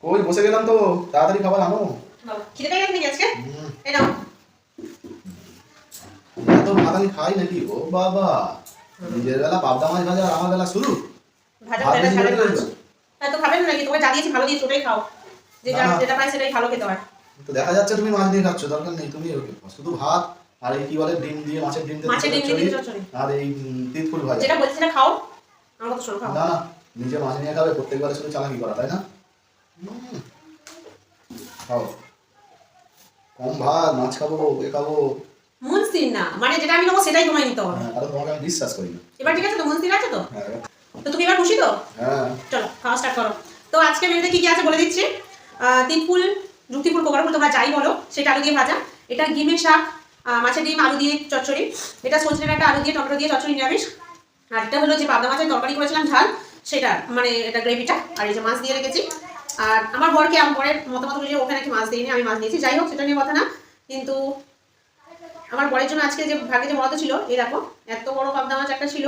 কই বসে গেলাম তো, তাড়াতাড়ি খাবার আনো। বাবা খিদে পেয়ে গেছে নাকি আজকে? এই নাও। এত ভাত আমি খাই নাকি? ও বাবা, নিজের বেলা পাবদা মাছ ভাজা আর আমার বেলা শুরু। ভাজা ভাত তেলে বেশি ঝালের করে মাছ। দিয়েছো? হ্যাঁ তো খাবেন নাকি? তোমাকে যা দিয়েছি ভালো দিয়েছি ওটাই খাও। না, না। যেটা পাই সেটাই ভালো খেতে হয়। তো দেখা যাচ্ছে তুমি মাছ দিয়ে খাচ্ছ, দরকার নেই। তুমি শুধু ভাত আর এই কি বলে ডিম দিয়ে, মাছের ডিম দিয়ে মাছের ডিম চচ্চড়ি দিয়ে চচ্চড়ি। আর এই তিতকুল ভাজা। যেটা বলছি সেটা খাও। আমার কথা শোনো খাও। না, না, নিজে মাছ নিয়ে খাবে, প্রত্যেকবারে শুধু চালাকি করা, তাই না? খাও। কম ভাত, মাছ খাবো, এ খাবো। মন স্থির না, মানে যেটা আমি নেবো সেটাই তোমায় নিতে হবে। হ্যাঁ, কারণ তোমাকে আমি বিশ্বাস করি না। এবার ঠিক আছে তো? মন স্থির আছে তো? হ্যাঁ। তো তুমি এবার খুশি তো? হ্যাঁ। চলো খাওয়া স্টার্ট করো। তো আজকে মেনুতে কি কি আছে বলে দিচ্ছি। তিনফুল, রুটিফুল, কোকার ফুল তোমরা যাই বলো, সেটা আলু দিয়ে ভাজা। এটা ডিমের শাক, মাছের ডিম আলু দিয়ে চচ্চড়ি। এটা সজনে ডাঁটা আলু দিয়ে টমেটো দিয়ে চচ্চড়ি নিরামিষ। আর এটা হলো যে পাবদা মাছের তরকারি করেছিলাম ঝাল, সেটা মানে এটা গ্রেভিটা। আর এই যে মাছ দিয়ে রেখেছি। আর আমার বরকে আমার বরের মতামত অনুযায়ী ওখানে নাকি মাছ দিইনি, আমি মাছ দিয়েছি। যাই হোক সেটা নিয়ে কথা না, কিন্তু আমার বরের জন্য আজকে যে ভাগে যে বরাদ্দ ছিল, এই দেখো এত বড় পাবদা মাছ একটা ছিল,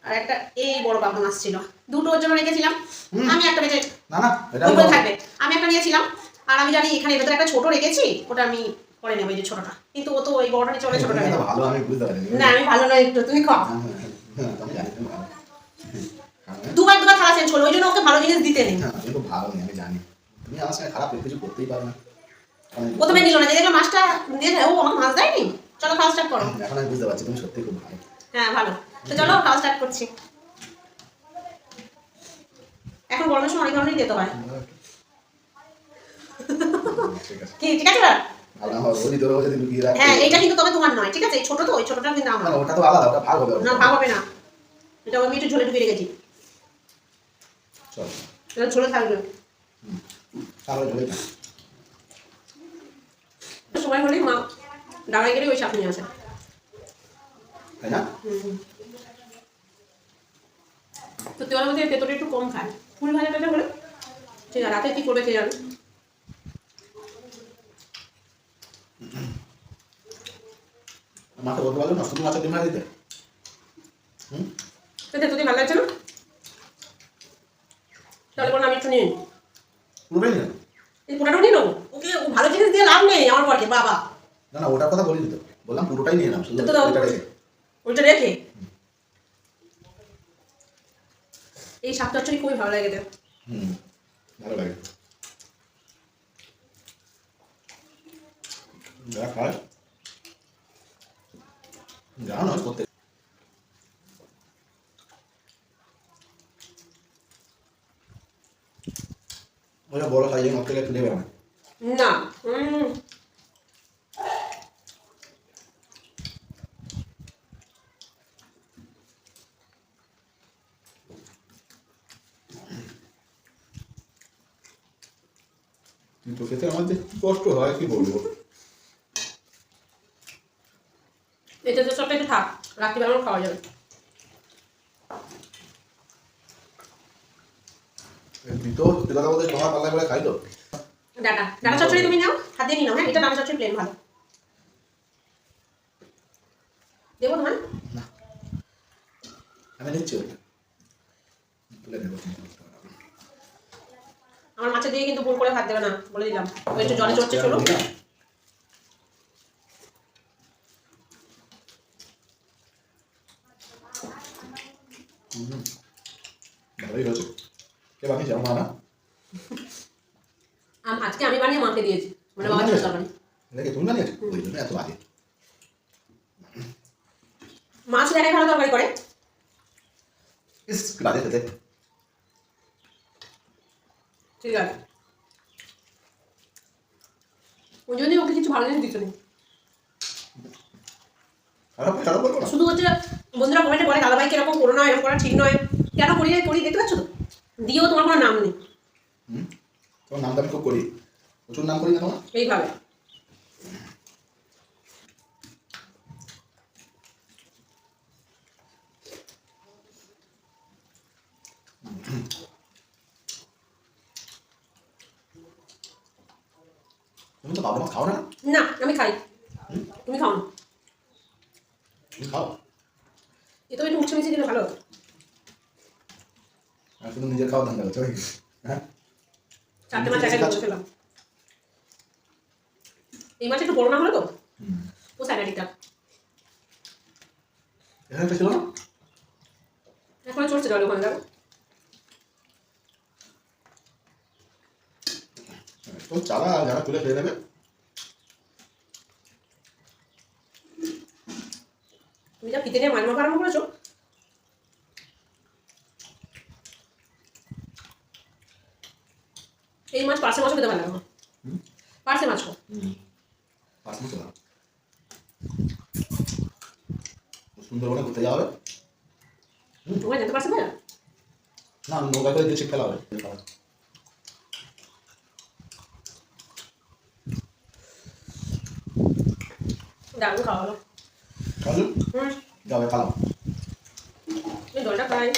আর একটা এই বড় পাবদা মাছ ছিল। দুটো ওর জন্য রেখেছিলাম। আমি একটা বেঁচে না, না, এটা ওইগুলো থাকবে। আমি একটা নিয়েছিলাম। আর আমি জানি এখানে ভেতরে একটা ছোট রেখেছি, ওটা আমি পরে নেবো, এই যে ছোটটা। কিন্তু ও তো ওই বড়টা নিচে ওটা ছোটটা নেবে। ভালো, আমি বুঝতে পারিনি। না আমি ভালো নয় একটু, তুমি খাও। হ্যাঁ, আমি জানি তুমি ভালো। দুবার দুবার থালা চেঞ্জ করলো, ওই জন্য ওকে ভালো জিনিস দিতে নেই। হ্যাঁ, তুমি খুব ভালো নেই, আমি জানি। তুমি আমার সঙ্গে খারাপ কিছু করতেই পারো না। প্রথমে নিল না, যে দেখলো মাছটা দিয়ে ও আমাকে মাছ দেয়নি। চলো খাওয়া স্টার্ট করো। এখন আমি বুঝতে পারছি তুমি সত্যি খুব ভালো। হ্যাঁ ভালো। তো চলো খাওয়া স্টার্ট করছি। এখন গরমের সময় অনেক ধরনেরই দিতে হয়। ঠিক আছে। কি ঠিক আছে না? ভালো, আমার বলি তোর কাছে লুকিয়ে রাখ। হ্যাঁ এইটা কিন্তু তবে তোমার নয়, ঠিক আছে? এই ছোট তো, ওই ছোটটা কিন্তু আমার। ওটা তো আলাদা, ওটা ভাগ হবে। না ভাগ হবে না, এটা আমি একটু ঝোলে ডুবিয়ে রেখেছি। চল, এটা ঝোলে থাকবে। তাহলে ঝোলে না। সময় হলেই মা ডাঙায় গেলে ওই শাক নিয়ে আসে। তাই না? তো তেওয়ার মধ্যে তেতোটা একটু কম খায়। ফুল ভাজাটা হলে ঠিক আছে, রাতে কি করবে কে জানে। মাকে বলতে পারলো না শুধু মাছের ডিম ভাজা দিতে? তো তেতো দিয়ে ভালো লাগছে না? তাহলে কোনো আমি একটু নিয়ে নিই। পুরোটাই না? এই পোটাটাও নিয়ে নেবো। ওকে ভালো জিনিস দিয়ে লাভ নেই আমার বরকে, বাবা। না, না, ওটার কথা বলিনি তো। বললাম পুরোটাই নিয়ে নাও, শুধু তো দাও। ওইটা রেখে। ওইটা রেখে এই শাক চচ্চড়ি খুবই ভালো লাগে। ভালো লাগে। যা খায় যা নয় করতে। ওটা বড় সাইজের মত থেকে একটু দেবে না? না কিন্তু খেতে আমার যে কি কষ্ট হয় কি বলবো। এটা তো সবটা একটু থাক, রাত্রিবেলা আমার খাওয়া যাবে। তো সত্যি কথা বলতে তোমার পাল্লা করে খাই তো। ডাটা ডাটা চচ্চড়ি তুমি নাও, হাত দিয়ে নিও। হ্যাঁ এটা ডাটা চচ্চড়ি প্লেন ভালো। দেবো তোমার? না, আমি নিচ্ছি ওটা তুলে দেবো। আমার মাছে দিয়ে কিন্তু ভুল করে ভাত দেবে না, বলে দিলাম। ওই একটু জলে চড়ছে চলো। ভালোই হয়েছে। কে বানিয়েছে? আমার মা না? আজকে আমি বানিয়ে মাকে দিয়েছি, মানে বাবা ছোট তরকারি। দেখে তুমি বানিয়েছো? ওই জন্য এত আগে। মাছ দেখাই ভালো তরকারি করে। ইস, কি বাজে খেতে। ঠিক আছে, ওই জন্যই ওকে কিছু ভালো জিনিস দিতে নেই। খারাপ বলবো না। শুধু হচ্ছে বন্ধুরা কমেন্টে বলে দাদাভাই কিরকম করো না, এরকম করা ঠিক নয়। কেন করি করি দেখতে পাচ্ছ তো, দিয়েও তোমার কোনো নাম নেই। তোমার নামটা আমি খুব করি, প্রচুর নাম করি না তোমার। এইভাবে তুমি তো পাবদা মাছ খাও না? না, আমি খাই। তুমি খাও না? তুমি খাও। এ তো একটু উচ্ছে মিশিয়ে দিলে ভালো হতো। আর শুধু নিজের খাওয়া ধান্দা করছো নাকি? হ্যাঁ, চারটে মাছ একাই খেলাম। এই মাছ একটু বড় না হলো তো ও স্যালাডিটা এখানে ছিল না এখন চলছে জল ওখানে দেখো তো চালা যারা তুলে খেয়ে নেবে। তুমি যা ফিতে নিয়ে মাছ মাখা আরম্ভ করেছো এই মাছ পার্সে মাছও খেতে ভালো লাগে পার্সে মাছ পাঁচ মাস না সুন্দরবনে ঘুরতে যাওয়া হবে। তোমার যেতে পারছে না না নৌকা করে দেশে খেলা হবে। দারুণ খাওয়া হলো খাওয়া যাবে খালাম এই জলটা খাই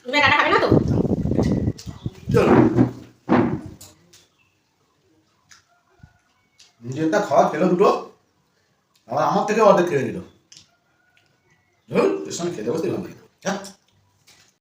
তুমি কাটা খাবে না তো চলো নিজেরটা খাওয়া খেলো দুটো আবার আমার থেকে অর্ধেক খেয়ে নিল এর সঙ্গে খেতে বসতে হ্যাঁ